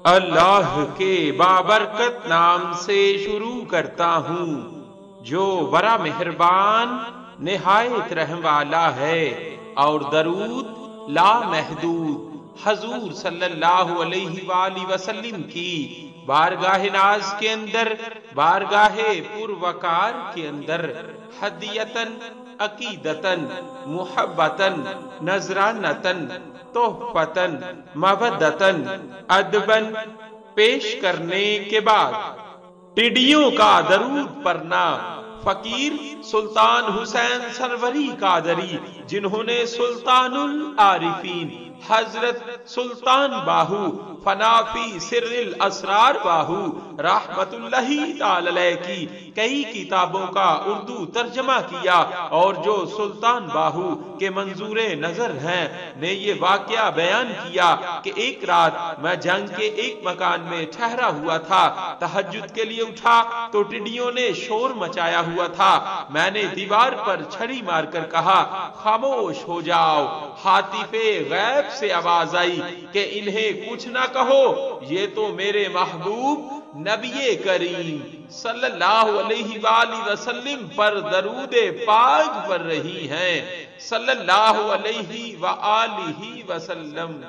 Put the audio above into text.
اللہ کے بابرکت نام سے شروع کرتا ہوں جو بڑا مہربان نہایت رحم والا ہے، اور درود لامحدود حضور صلی اللہ علیہ وآلہ وسلم کی بارگاہ ناز کے اندر، بارگاہ پروقار کے اندر ہدیتاً، عقیدتاً، محبتاً، نذرانتاً، تحفتاً، مودتاً، ادباً پیش کرنے کے بعد ٹڈیوں کا درود پڑھنا فقیر سلطان حسین سروری قادری، جنہوں نے سلطان العارفین حضرت سلطان باہو فنافی سر الاسرار باہو رحمت اللہ تعالی علیہ کی کئی کتابوں کا اردو ترجمہ کیا، اور جو سلطان باہو کے منظور نظر ہیں نے یہ واقعہ بیان کیا کہ ایک رات میں جنگ کے ایک مکان میں ٹھہرا ہوا تھا، تہجد کے لیے اٹھا تو ٹڈیوں نے شور مچایا ہوا تھا۔ میں نے دیوار پر چھڑی مار کر کہا خاموش ہو جاؤ۔ ہاتف غیب سے آواز آئی کہ انہیں کچھ نہ کہو، یہ تو میرے محبوب نبی کریم صلی اللہ علیہ وآلہ وسلم پر درود پاک پڑھ رہی ہیں صلی اللہ علیہ وآلہ وسلم۔